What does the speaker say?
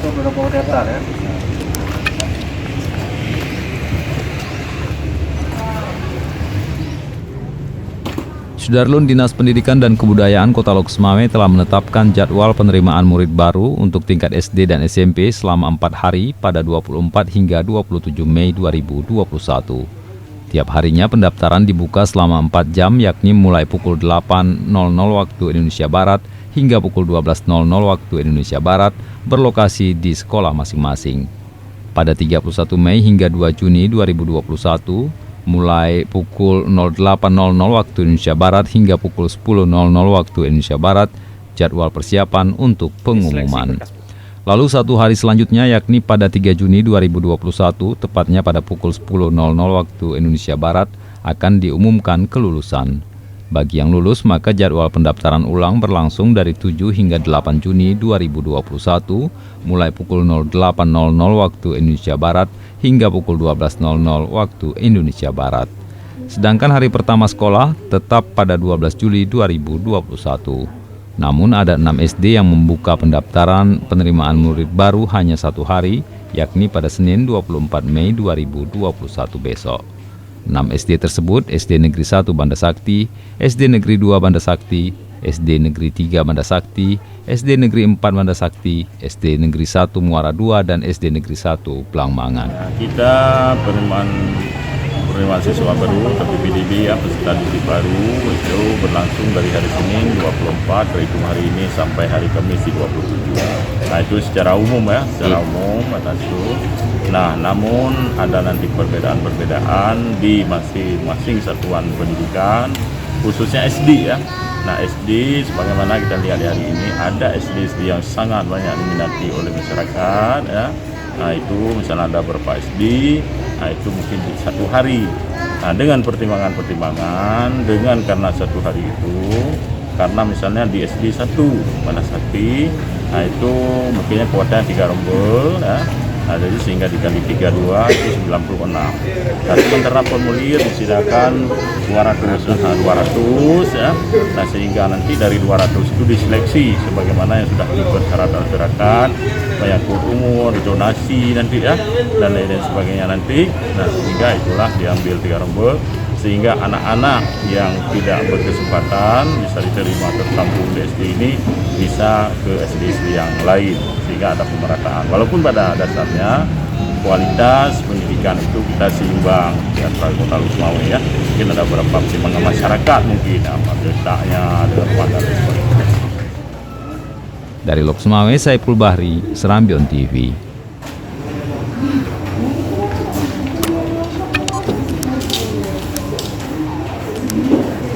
Berapa hektar ya? Sudarlun, Dinas Pendidikan dan Kebudayaan Kota Lok Sumawe telah menetapkan jadwal penerimaan murid baru untuk tingkat SD dan SMP selama 4 hari pada 24 hingga 27 Mei 2021. Tiap harinya pendaftaran dibuka selama 4 jam, yakni mulai pukul 8.00 waktu Indonesia Barat hingga pukul 12.00 waktu Indonesia Barat, berlokasi di sekolah masing-masing. Pada 31 Mei hingga 2 Juni 2021, mulai pukul 08.00 waktu Indonesia Barat hingga pukul 10.00 waktu Indonesia Barat, jadwal persiapan untuk pengumuman. Lalu satu hari selanjutnya, yakni pada 3 Juni 2021, tepatnya pada pukul 10.00 waktu Indonesia Barat, akan diumumkan kelulusan. Bagi yang lulus, maka jadwal pendaftaran ulang berlangsung dari 7 hingga 8 Juni 2021, mulai pukul 08.00 waktu Indonesia Barat hingga pukul 12.00 waktu Indonesia Barat. Sedangkan hari pertama sekolah tetap pada 12 Juli 2021. Namun ada 6 SD yang membuka pendaftaran penerimaan murid baru hanya satu hari, yakni pada Senin 24 Mei 2021 besok. 6 SD tersebut SD Negeri 1 Banda Sakti, SD Negeri 2 Banda Sakti, SD Negeri 3 Banda Sakti, SD Negeri 4 Banda Sakti, SD Negeri 1 Muara 2, dan SD Negeri 1 Blangmangan. Kita penerimaan siswa baru atau PPDB ya, peserta didik baru itu berlangsung dari hari Senin 24 terhitung hari ini sampai hari Kamis 27. Nah itu secara umum ya, atas itu. Nah namun ada nanti perbedaan-perbedaan di masing-masing satuan pendidikan, khususnya SD ya. Nah SD sebagaimana kita lihat hari ini ada SD yang sangat banyak diminati oleh masyarakat ya. Nah itu misalnya ada beberapa SD, nah itu mungkin di satu hari. Nah dengan pertimbangan dengan karena satu hari itu, karena misalnya di SD 1 Banda Sakti, nah itu mungkinnya kuotanya 3 rombel ya. Nah, jadi sehingga dikali 32 itu 96. Nah, sementara formulir disediakan 200 ya. Nah, sehingga nanti dari 200 itu diseleksi sebagaimana yang sudah dipersyaratkan masyarakat, menyangkut umur, donasi nanti ya, dan lain-lain sebagainya nanti. Nah, sehingga itulah diambil 3 rombel sehingga anak-anak yang tidak berkesempatan bisa diterima ke kampung di SD ini bisa ke SD yang lain, sehingga ada pemerataan. Walaupun pada dasarnya kualitas pendidikan itu kita seimbang di antara Kota Lok Sumawe ya. Mungkin ada beberapa pertimbangan masyarakat mungkin apa letaknya dengan pandang dan sebagainya. Dari Lok Sumawe, Saiful Bahri, Serambion TV.